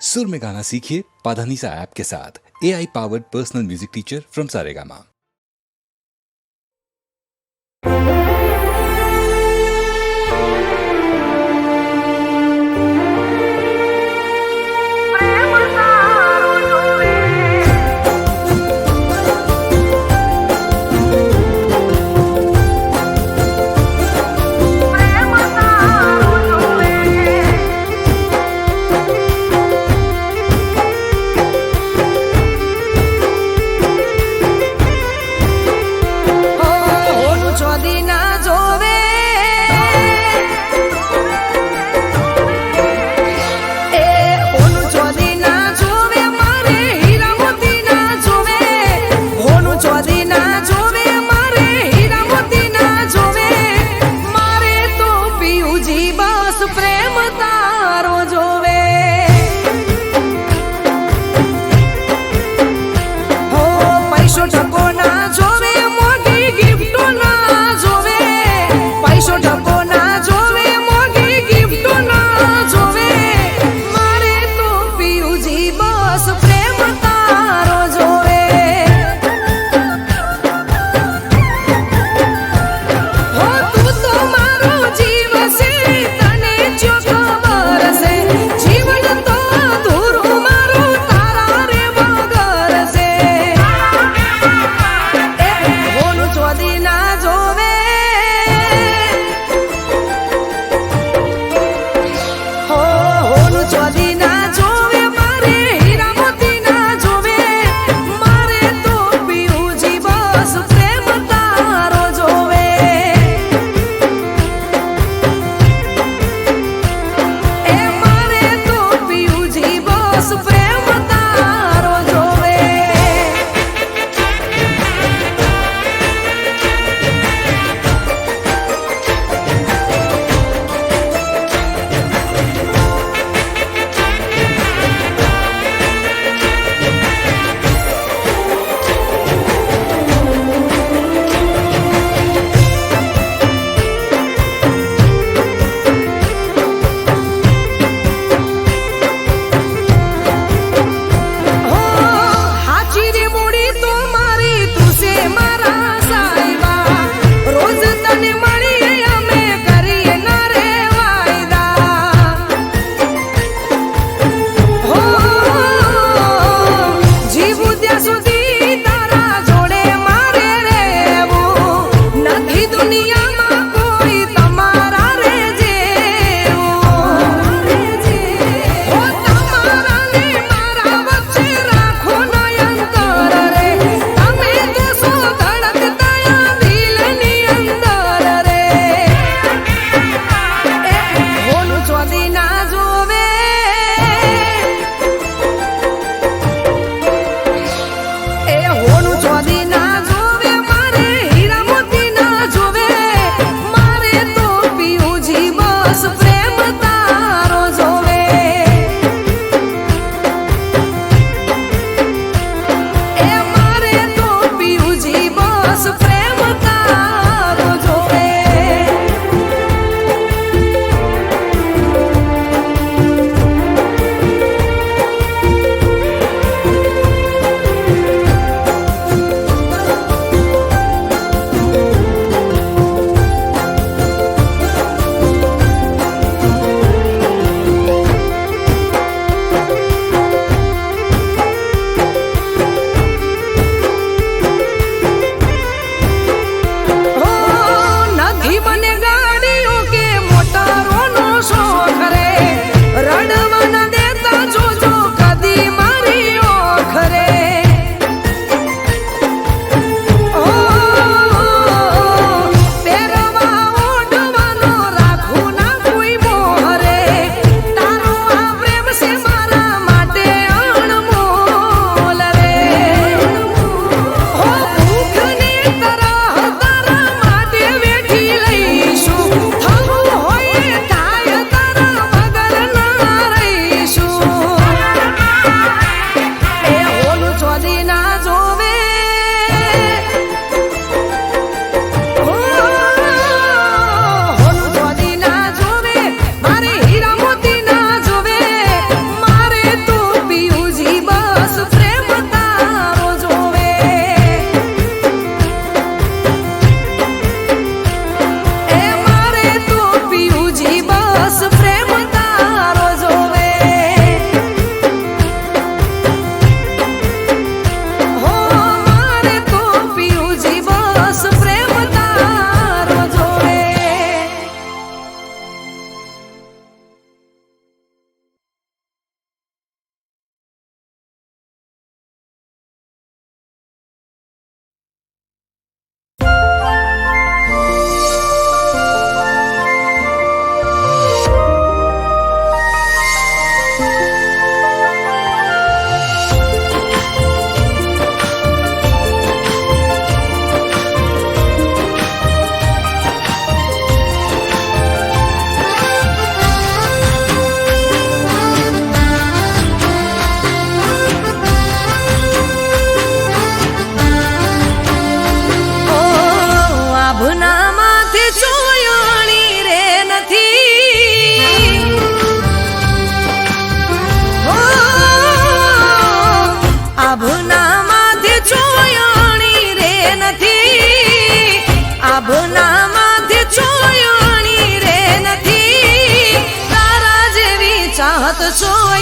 सुर में गाना सीखिए पाधानीसा ऐप के साथ। AI powered personal music teacher from Saregama.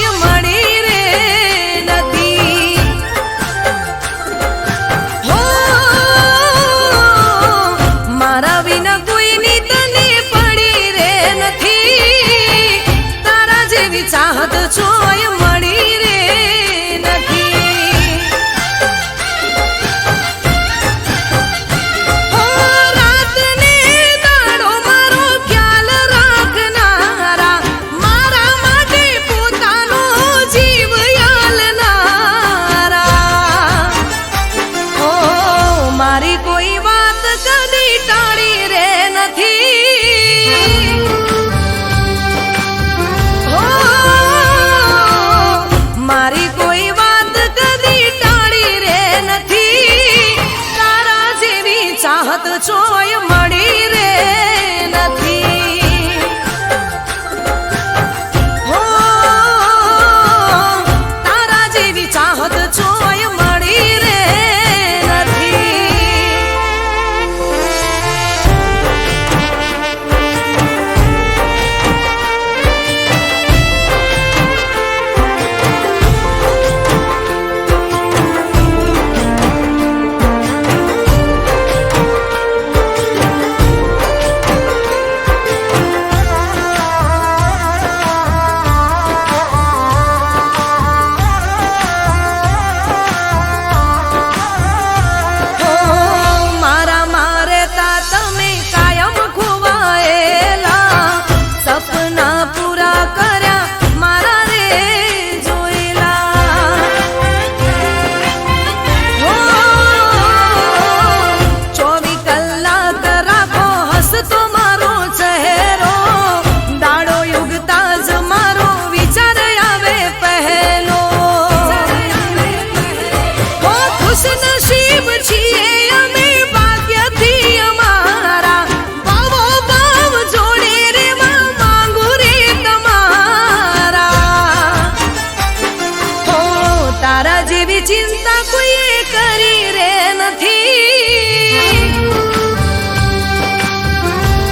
જોય મળી રે નથી. હો મારા વિના કોઈની તને પડી રે નથી. તારા જેવી ચાહત જોય મળી રે નથી. હો રાતને દાડો મારો ખ્યાલ રાખનારા, મારા માટે પોતાનો જીવ યાલનારા. હો મારી કોઈ વાત કદી ટાળી રે નથી. હો મારી કોઈ વાત કદી ટાળી રે નથી. તારા જેવી ચાહત જોય મળી રે નથી. હો તારા જેવી ચાહત જોય મળી રે નથી. હો મારા મારે તા તમે કાયમ ખોવાયેલા, સપના પૂરા કર્યા મારા રે જોયેલા. હો 24 કલાક રાખો હસતો મારો ચહેરો, દાડો યુગતા જ મારો વિચાર આવે પહેલો. હો ખુશ નસીબ છીએ અમે ભાગ્યથી અમારા, ભાવો ભાવ જોડે રેવા માંગુ રે તમારા. હો તારા જેવી ચિંતા કોઈએ કરી રે નથી.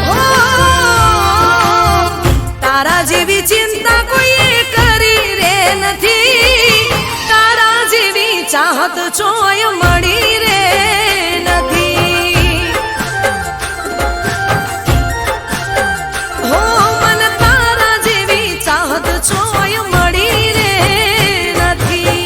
હો તારા જેવી ચિંતા કોઈએ કરી રે નથી. તારા જેવી ચાહત જોય મળી રે નથી. હો મન તારા જેવી ચાહત જોય મળી રે નથી.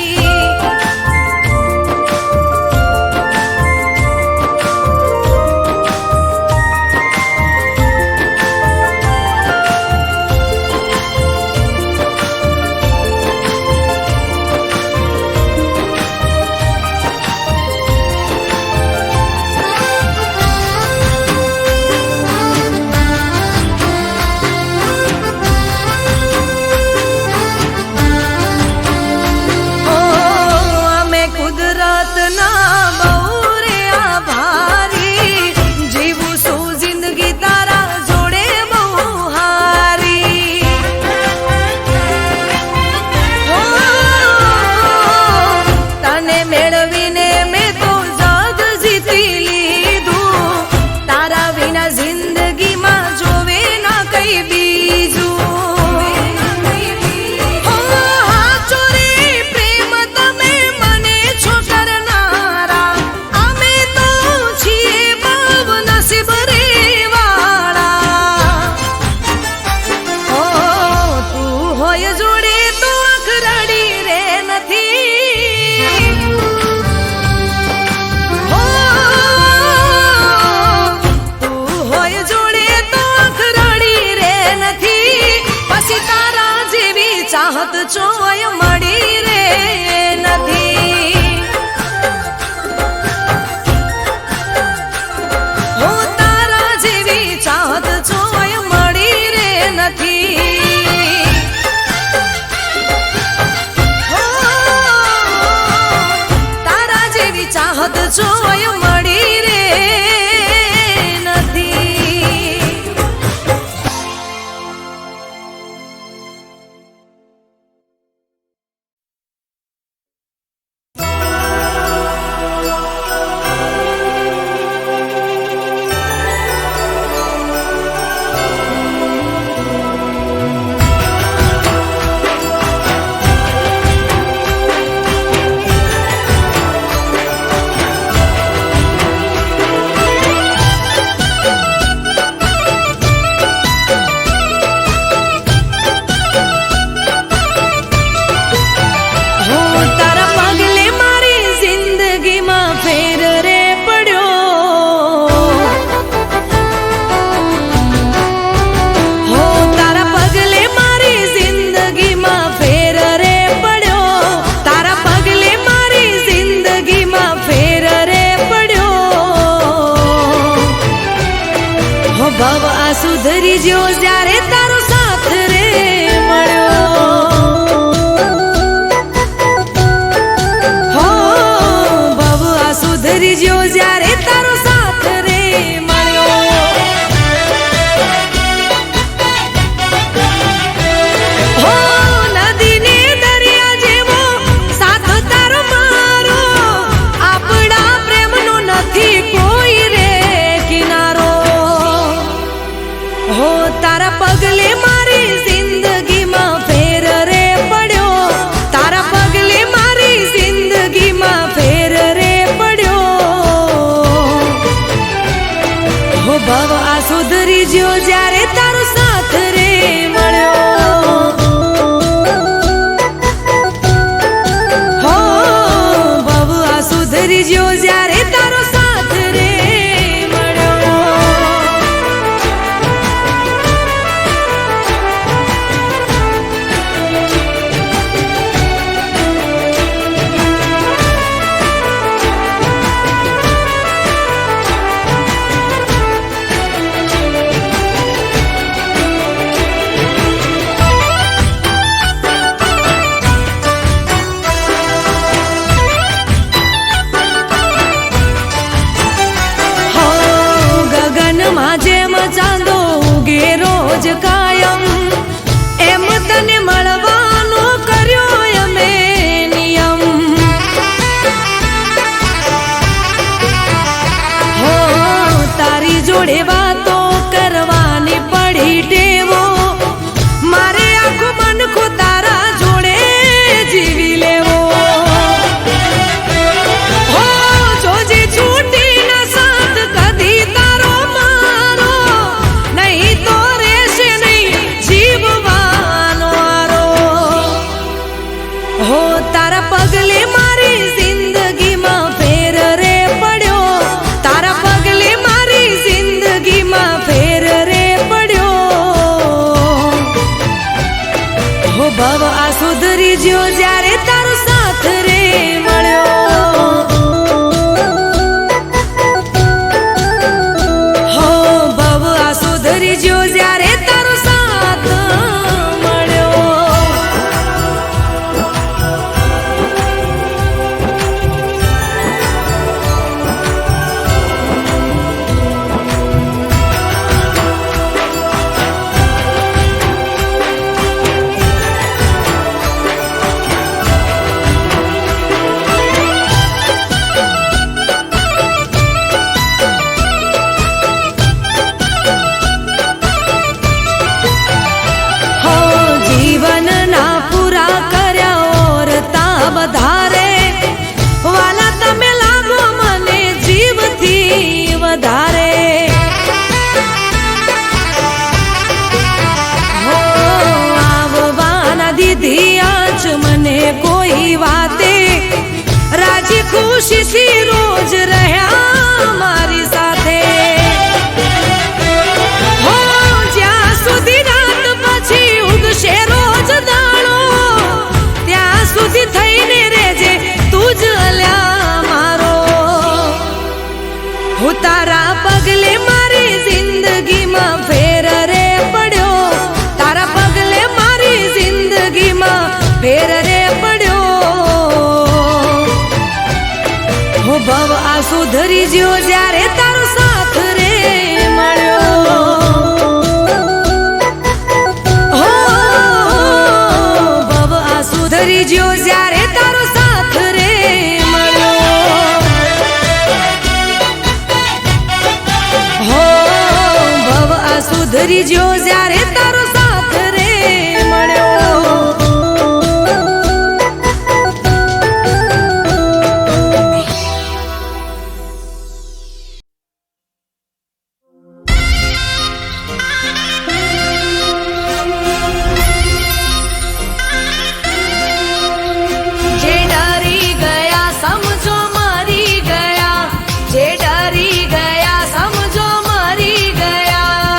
ઓ અમે કુદરતના બહુ રે આભારી, જીવું શું જિંદગી તારા જોડે બહુ હારી. હો તને મેળવીને મેં તો જગ જીતી લીધું. તારા વિના જિંદગીમાં જોવે ના કઈ બીજું. હો હાચો રે પ્રેમ તમે મને છો કરનારા, અમે તો છીએ બહુ નસીબ રે વાળા. હો તું હોય જોડે તો આંખ રડી રે નથી. હો તું હોય જોડે તો આંખ રડી રે નથી. પછી તારા જેવી ચાહત જોય મળી રે નથી. હો તારા જેવી ચાહત જોય મળી રે નથી. હો તારા જેવી ચાહત જોય મળી રે નથી. જ કાયમ એમ તને મળવાનો કર્યો અમે નિયમ. હો તારી જોડે વાતો કરવાની પડી ટેવો, મારે આખું મન કો તારા જોડે જીવી લેવો. હો જોજે છૂટી ના સાથ કદી તારો મારો, નહીં તો રહેશે નહીં જીવવાનો આરો. હો તારા પગલે મારી જિંદગીમાં ફેર રે પડ્યો, તારા પગલે મારી જિંદગીમાં ફેર રે પડ્યો. હો ભવ આ સુધરી જ્યો જ્યારે તારો સાથ રે મળ્યો. હો ભવ આ સુધરી જ્યો જ્યારે તારો સાથ મળ્યો. હો જીવનના પૂરા કર્યા ઓરતા વધારે, વાલા તમે લાગો મને જીવથી વધારે. હો આવવાના દીધી આજ મને કોઈ વાતે, રાજી ખુશીથી રોજ રહ્યા મારી સાથે. હો જ્યાં સુધી રાત પછી ઉગશે રોજ દાડો, ત્યાં સુધી થઈને રેજે તું જ અલ્યા મારો. હું તારા પગલે મારી જિંદગીમાં ફેર રે પડ્યો, તારા પગલે મારી જિંદગીમાં ફેર રે પડ્યો. હો ભવ આ સુધરી જ્યો જ્યારે તારો સાથ રે મળ્યો. હો ભવ આ સુધરી જ્યો જ્યારે તારો સાથ રે મળ્યો. હો ભવ આ સુધરી જ્યો જ્યારે તારો સાથ રે મળ્યો. જે ડરી ગયા સમજો મરી ગયા, જે ડરી ગયા સમજો મરી ગયા.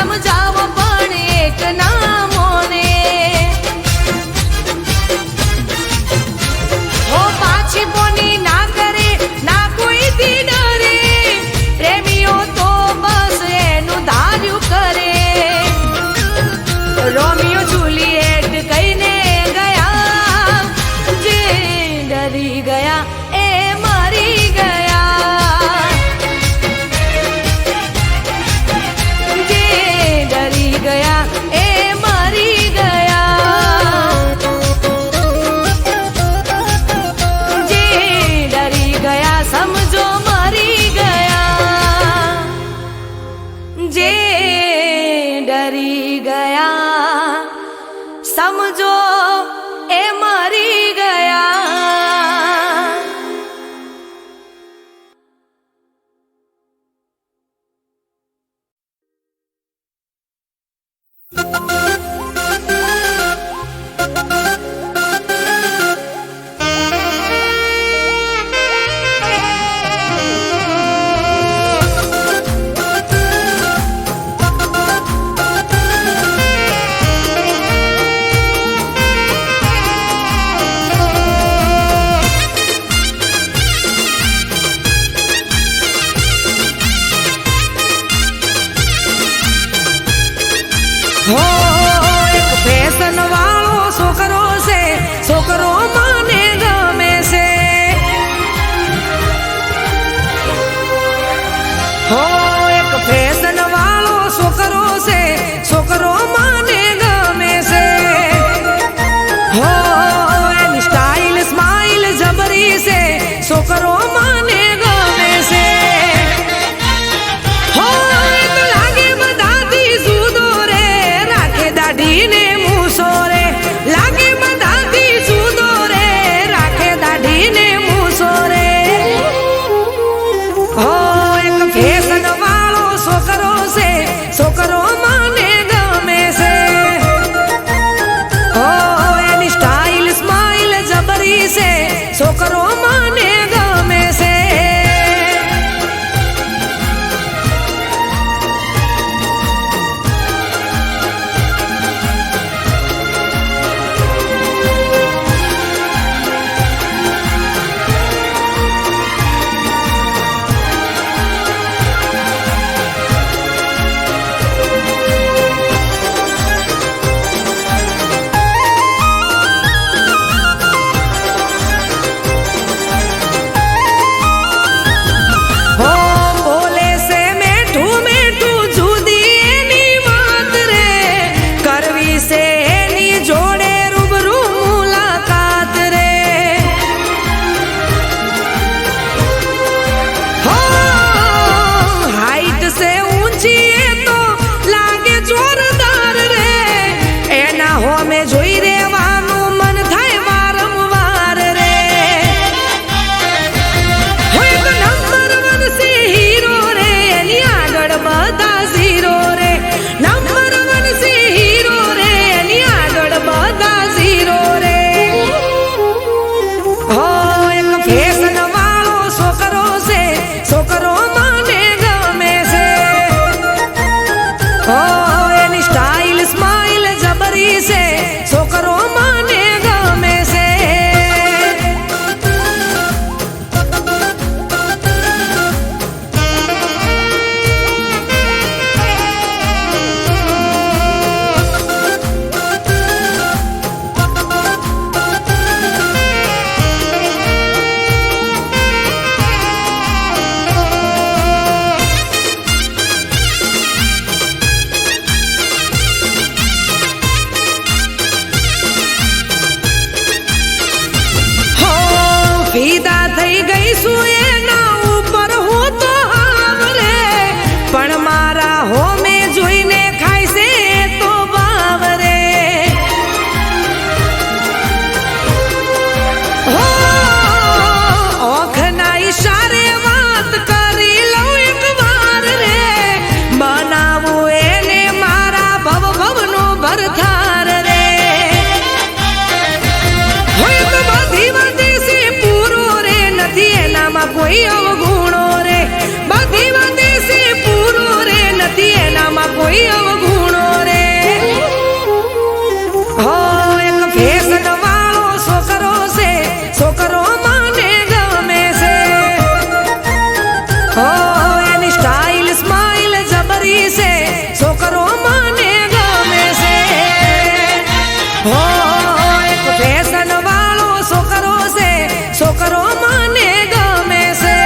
સમજાવ પણ એક ના મોને ઓ પાછી પોની ના કરે ના કોઈથી ડરે પ્રેમીઓ તો બસ એનું ધાર્યું કરે રોમિયો જુલિયટ કહીને ગયા જે ડરી ગયા એ મરી ગયા જે ડરી ગયા એ મરી ગયા જે ડરી ગયા સમજો મરી ગયા જે ડરી ગયા સમજો એ મરી ગયા હો એક ફેશન વાળો છોકરો છે છોકરો મને ગમે છે હો એક ફેશન વાળો છોકરો છે છોકરો મને ગમે છે હો એની સ્ટાઇલ સ્માઇલ જબરી છે છોકરો મને ગમે છે હો એ તો લાગે બધાથી જુદો રે રાખે દાઢીને મૂછો રે લાગે બધાથી જુદો રે રાખે દાઢીને મૂછો રે હો એક ફેશન વાળો છોકરો છે છોકરો મને ગમે છે હો એની સ્ટાઇલ સ્માઇલ જબરી છે છોકરો મને ગમે છે ફીદા થઈ ગઈ છું એના ઉપર હું તો આવરે પણ મારા હોમે જોઈને ખાય છે તો બાવરે હો ઓખના ઈશારે વાત કરી લઉં એક વાર રે બનાવું એને મારા ભવ ભવનો ભરથાર રે હોય તો બધી વાતે છે પૂરો રે નથી એનામાં કોઈ અવગુણો રે બધી વાતે છે પૂરો રે નથી એનામાં કોઈ કોઈ અવગુણો રે હો એક ફેશન વાળો છોકરો છે છોકરો મને ગમે છે હો એની સ્ટાઇલ સ્માઇલ જબરી છે છોકરો મને ગમે છે હો એક ફેશન વાળો છોકરો છે છોકરો મને ગમે છે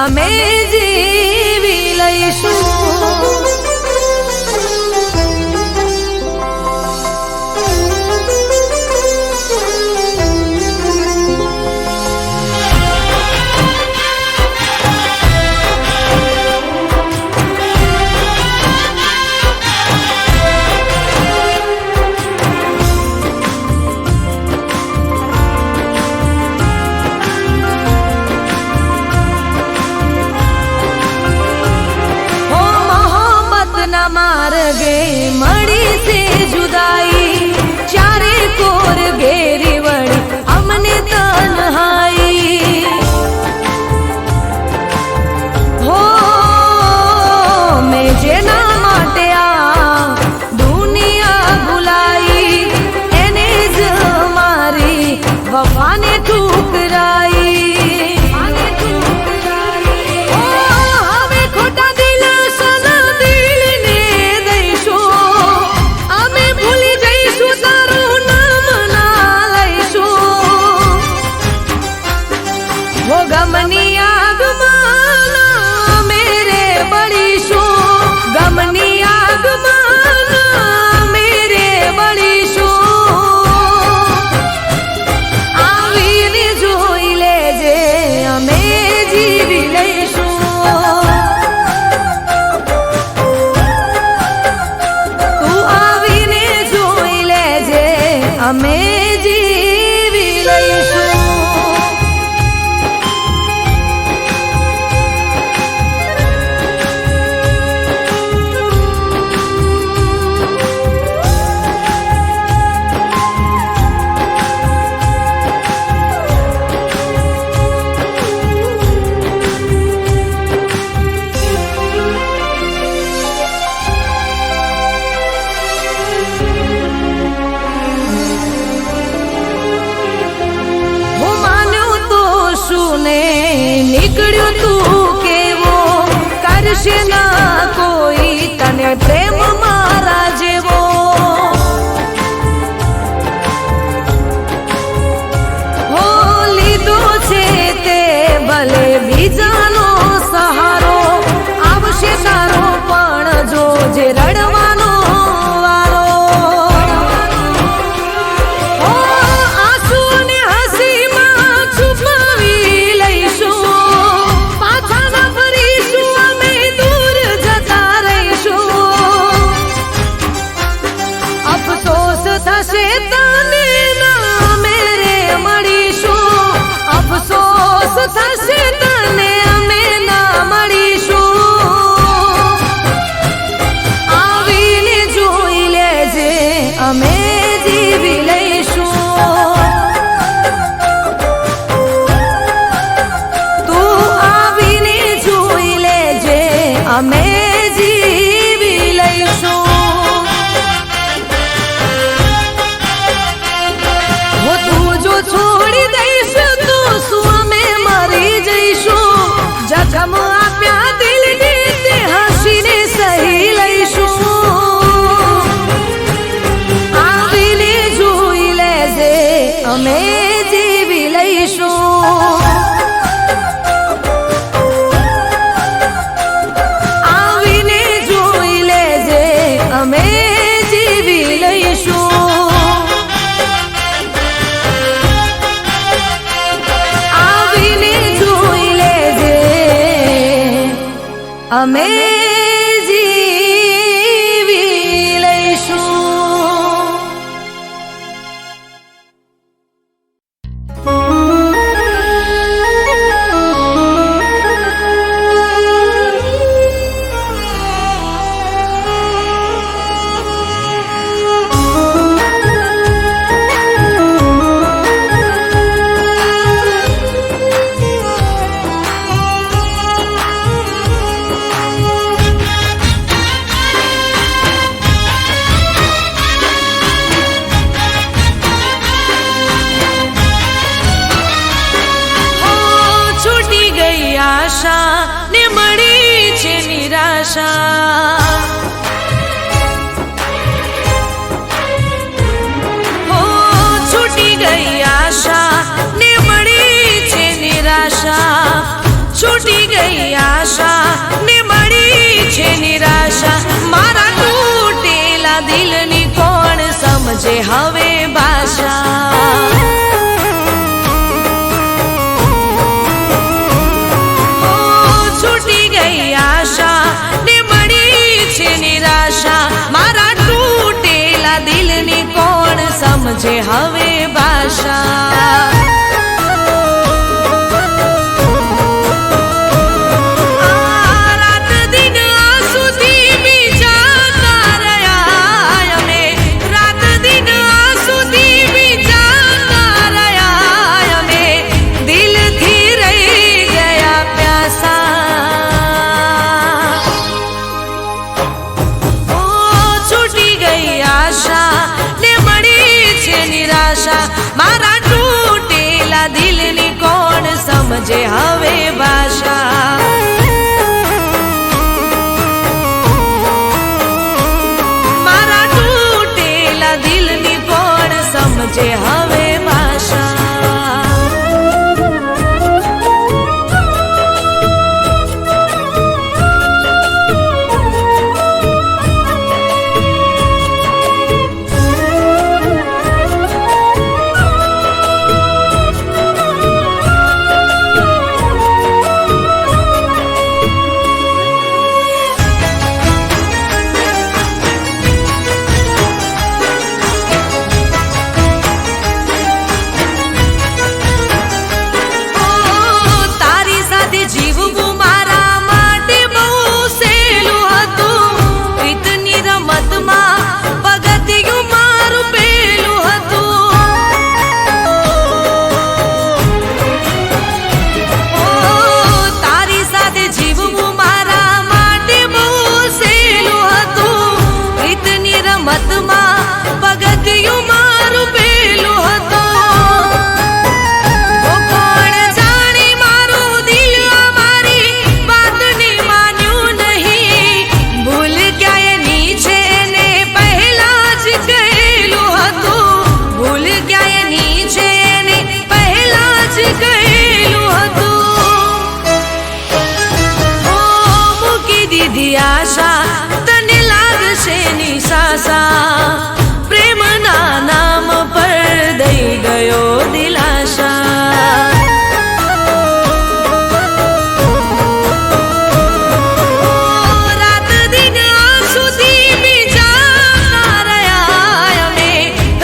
અમે જીવી લઈશું. માર્ગે મળી છે જુદાઈ, ચારે કોર ઘેરી વળી અમને તન્હાઈ. હો મેં જેના માટે આ દુનિયા ભૂલાઈ, એને જ મારી વફાને ઠુકરાઈ. ગમની આગમાં મેરે બળીશું, ગમની આગમાં મેરે બળીશું. આવીને જોઈ લેજે અમે જીવી લઈશું. તું આવીને જોઈ લેજે અમે જીવી લઈશું. નીકળ્યું તું કેવો, કરશે ના કોઈ તને પ્રેમ મારા જેવો. હો લીધો છે તે ભલે બીજાનો સહારો, આવશે તારો પણ જોજે રડવાનો વારો. થશે તને ના મેરે મળીશું, અફસોસ થશે તને અમે ના મળીશું. આવીને જોઈ લેજે અમે જીવી લઈશું. તું આવીને જોઈ લેજે અમે જીવી લઈશું. છોડી દઈશ તો શું અમે મરી જઈશું. જખમ આપ્યા દિલને તે હસીને સહી લઈશું. આવીને જોઈ લેજે અમે જીવી લઈશું. આવીને જોઈ લેજે અમે જીવી લઈશું. અમે જીવી લઈશું. છૂટી છૂટી ગઈ આશા ને મળી છે નિરાશા મારા તૂટેલા દિલની કોણ સમજે હવે ભાષા છૂટી ગઈ આશા ને મળી છે નિરાશા મારા તૂટેલા દિલની કોણ સમજે હવે ભાષા મારા તૂટેલા દિલની કોણ સમજે હવે ભાષા મારા તૂટેલા દિલની કોણ સમજે હવે ભાષા આશા તને લાગશે નિશાસા પ્રેમના નામ પર દઈ ગયો દિલાશા રાત દિન આંસુથી ભીંજાતા રહ્યા અમે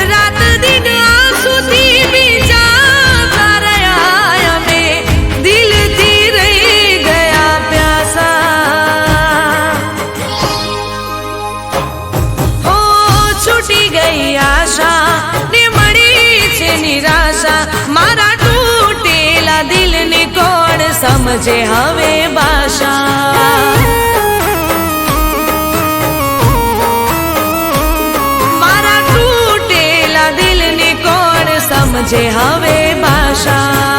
રાત દિન આંસુથી ભીંજાતા રહ્યા અમે દિલથી રહી ગયા પ્યાસા છૂટી ગઈ આશા ને મળી છે નિરાશા મારા તૂટેલા દિલની કોણ સમજે હવે ભાષા મારા તૂટેલા દિલની કોણ સમજે હવે ભાષા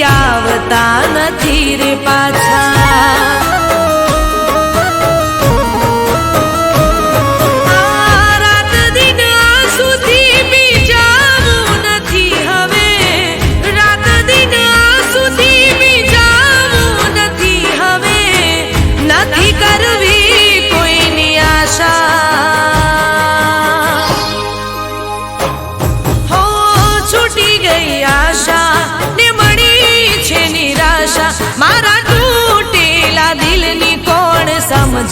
આવતા નથી રે પાછા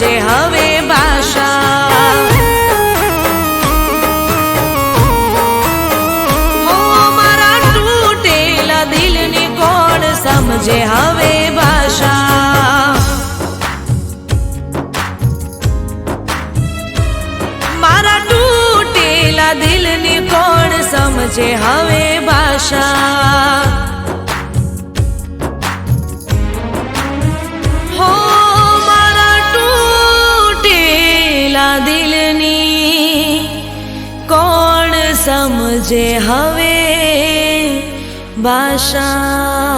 સમજે હવે ભાષા હો મારા તૂટેલા દિલની કોણ સમજે હવે ભાષા મારા તૂટેલા દિલની કોણ સમજે હવે ભાષા હો મારા તૂટેલા દિલની કોણ સમજે હવે ભાષા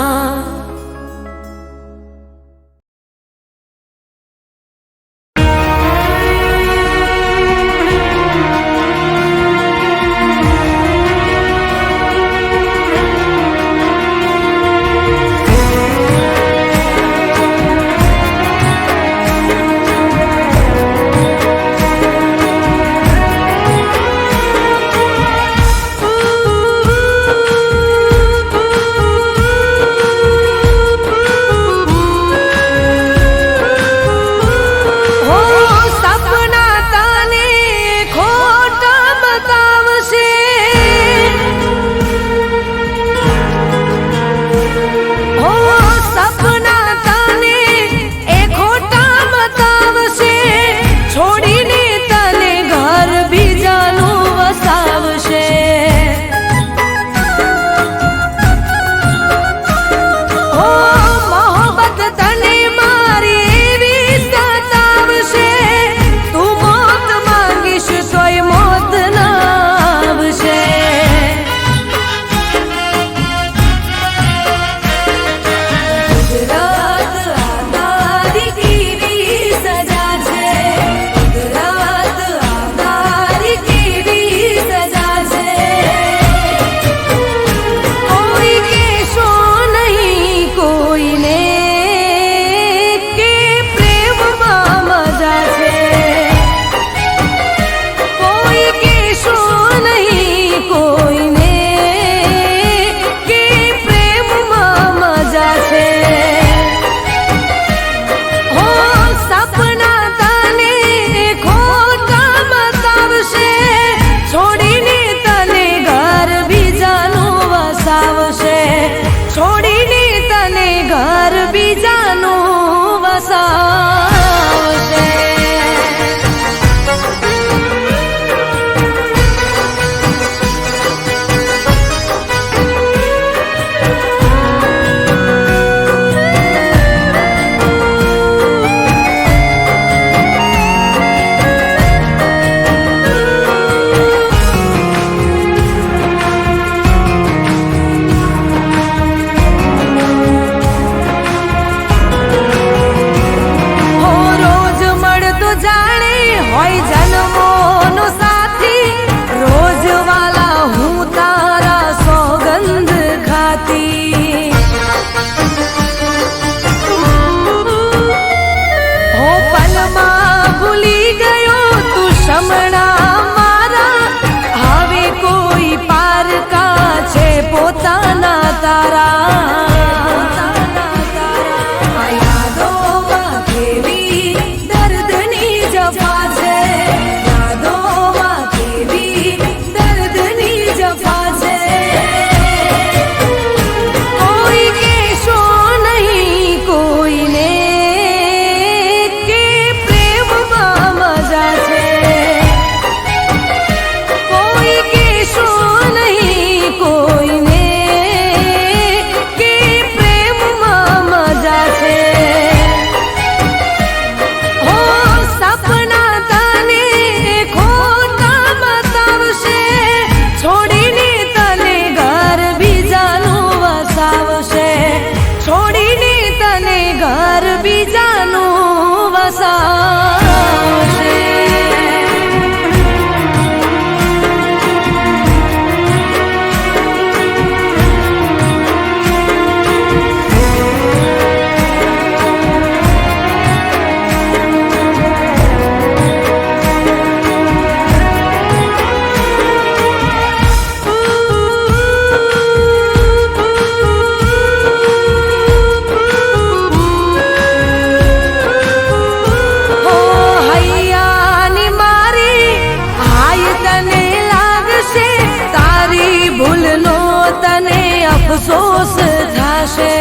જાશે.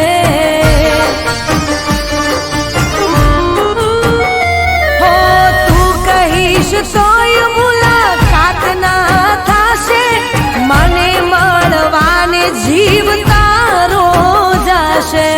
હો તું કહીશ તોય મુલાકાત ના થાશે, મને મળવાને જીવ તારો જાશે.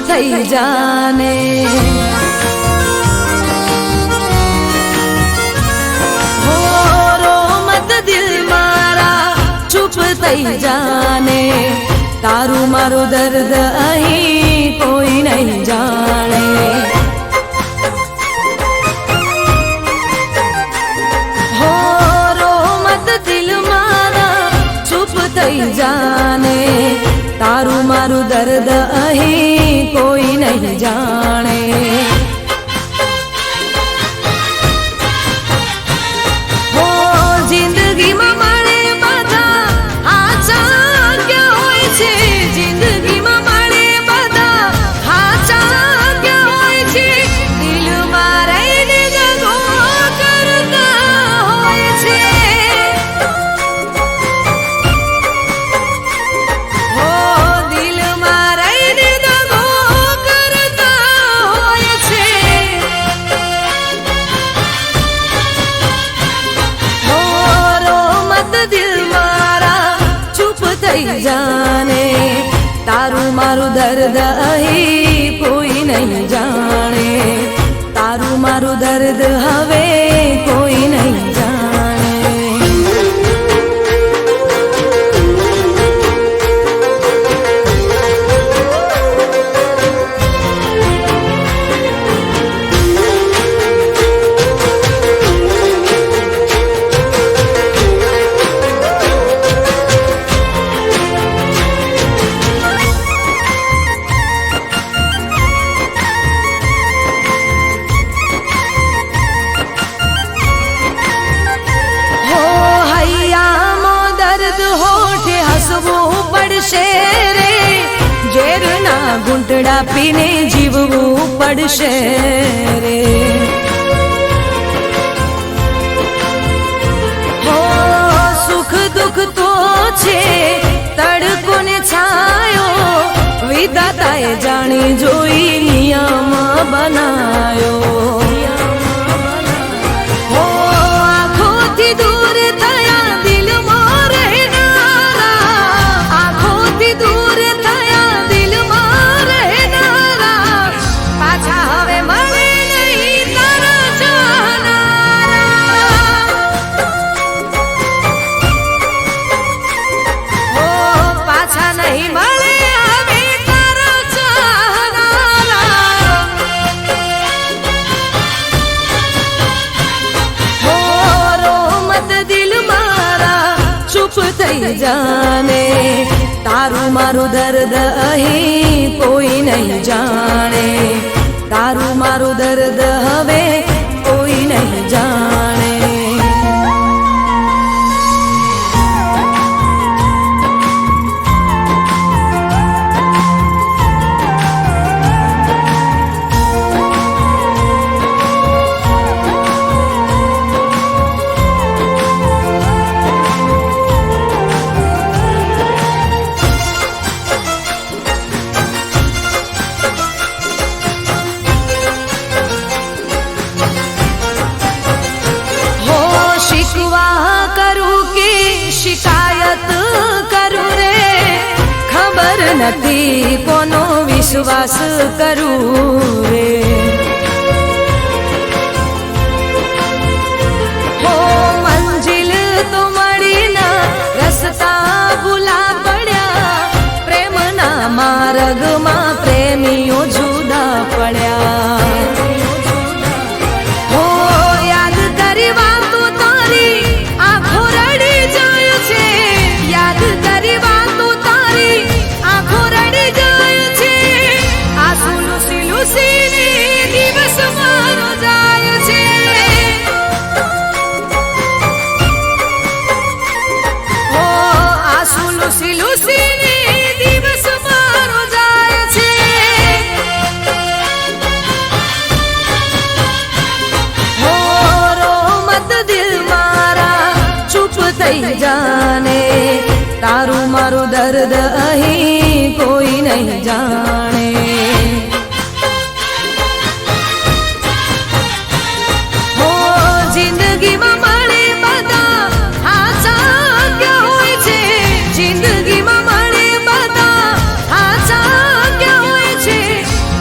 થઈ જાને હો રો મત દિલ મારા ચૂપ થઈ જાને, તારું મારું દર્દ અહીં કોઈ નહીં જાણે. હો રો મત દિલ મારા ચૂપ થઈ જાને, તારું મારું દર્દ અહીં કોઈ નહીં જાણે. હો જિંદગીમાં મારે બધા આચાર્ય હોય છે, જિંદગીમાં મારે બધા આચાર્ય હોય છે, દિલમાં રહીને દગો કરતા હોય છે. જાને તારું મારું દર્દ અહીં કોઈ નહીં જાણે, તારું મારું દર્દ હવે કોઈ નહીં જાણે. ઘૂંટડા પીને જીવવું પડશે રે. હો સુખ દુઃખ તો છે તડકો ને છાયો, વિધાતાએ જાણી જોઈ નિયમ બનાયો. હો આંખોથી દૂર થયા દિલમાં રહેનારા, આંખોથી દૂર થયા દિલમાં રહેનારા, પાછા હવે મળે નહીં તારા ચાહનારા. હો પાછા નહીં મળે હવે તારા ચાહનારા. હો રોમત દિલ મારા ચૂપ થઈ જાને, તારું મારું દર્દ અહીં કોઈ નહીં જાણે, તારું મારું દર્દ હવે કોઈ નહીં જાણે. શિકાયત કરું રે, ખબર નથી કોનો વિશ્વાસ કરું રે. હો મંજિલ તો મળી ના, રસ્તા ભૂલા પડ્યા, પ્રેમના માર્ગમાં પ્રેમીઓ જુદા પડ્યા. જાને તારું મારું દર્દ અહીં કોઈ નહીં જાણે. હો જિંદગીમાં મળે બધા હાચા ક્યાં હોય છે, જિંદગીમાં મળે બધા હાચા ક્યાં હોય છે,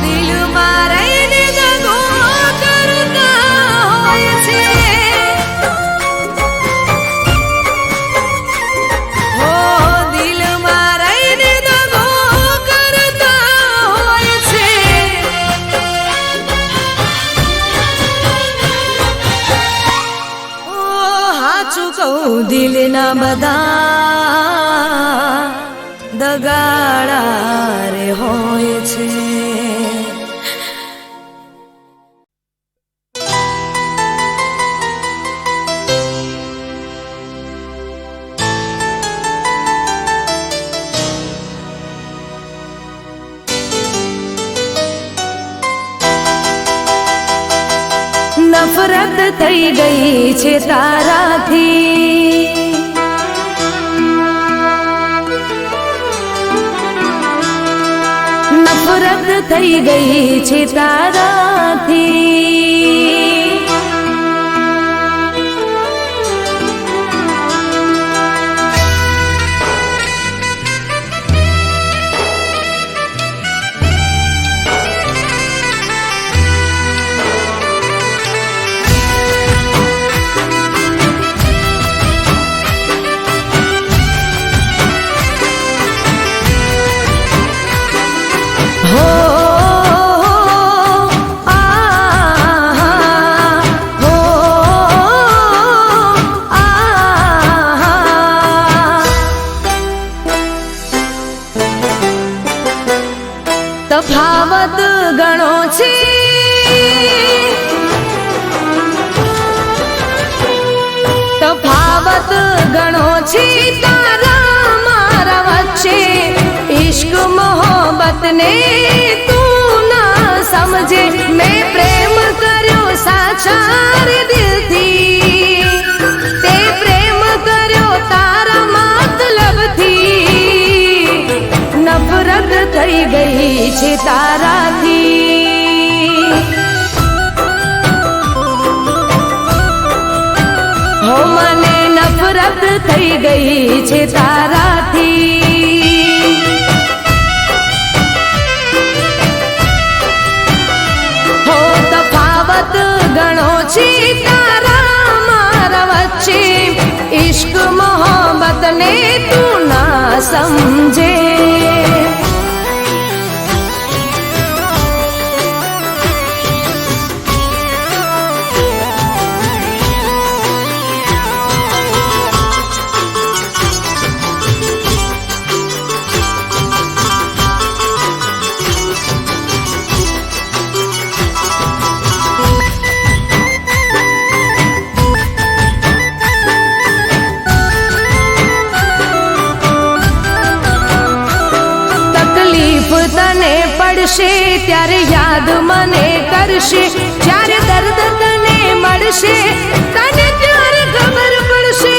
દિલમાં રહીને દગો કરતા હોય છે. દિલના બધા દગાડા રે હોય છે. નફરત થઈ ગઈ છે તારાથી, નફરત થઈ ગઈ છે તારાથી. તફાવત ઘણો છે, તફાવત ઘણો છે તારા મારા વચ્ચે. ઇશ્ક મોહબ્બત ને તું ના સમજે, મેં પ્રેમ કર્યો સાચા દિલથી, તે પ્રેમ કર્યો તારા મતલબથી. નફરત થઈ ગઈ છે તારાથી, હો મને નફરત થઈ ગઈ છે તારાથી. હો તફાવત ઘણો છે તારા મારા વચ્ચે, ઇશ્ક મોહબ્બત ને તું ના સમજે. તને પડશે ત્યારે યાદ મને કરશે, જ્યારે દર્દ તને મળશે તને ત્યારે ખબર પડશે.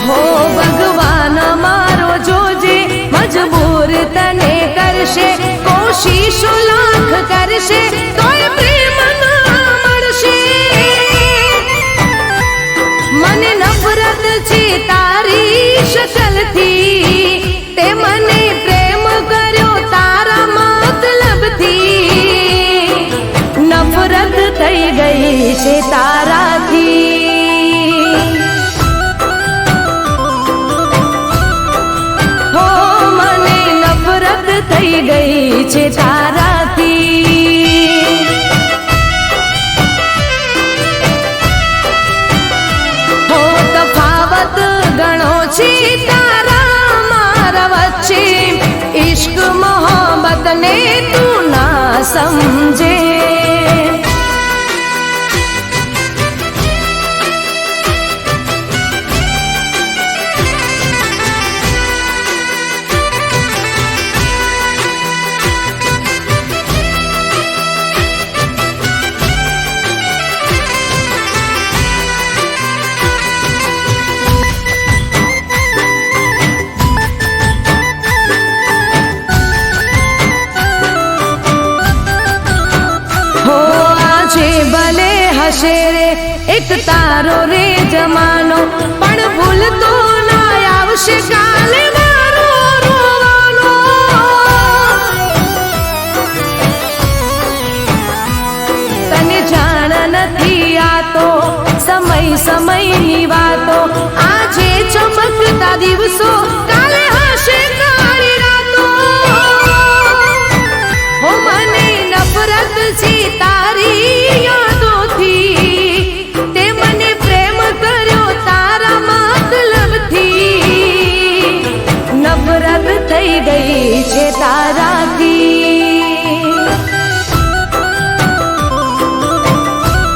હો ભગવાન મારો જોજે, મજબૂર તને કરશે, કોશિશો લાખ કરશે તોય પ્રેમ ના મળશે. ગઈ છે તારાથી. હો મને નફરત થઈ ગઈ છે તારાથી. હો તફાવત ગણો છે તારા મારા વચ્ચે, ઇશ્ક મોહબ્બત ને તું ના સમજે. ભલે હશે રે એક તારો રે જમાનો, પણ ભૂલતો ના આવશે કાલે મારો રોવાનો. તને જાણ નથી આ તો સમય સમયની વાતો, આજે ચમકતા દિવસો કાલે હશે કાળી રાતો. હો મને નફરત છે તારી યાદોથી, તે મને પ્રેમ કર્યો તારા મતલબથી. નફરત થઈ ગઈ છે તારાથી.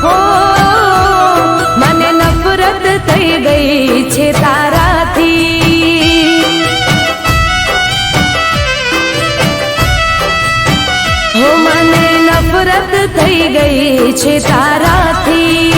હો મને નફરત થઈ ગઈ છે તારાથી. હો મને નફરત થઈ ગઈ છે તારાથી.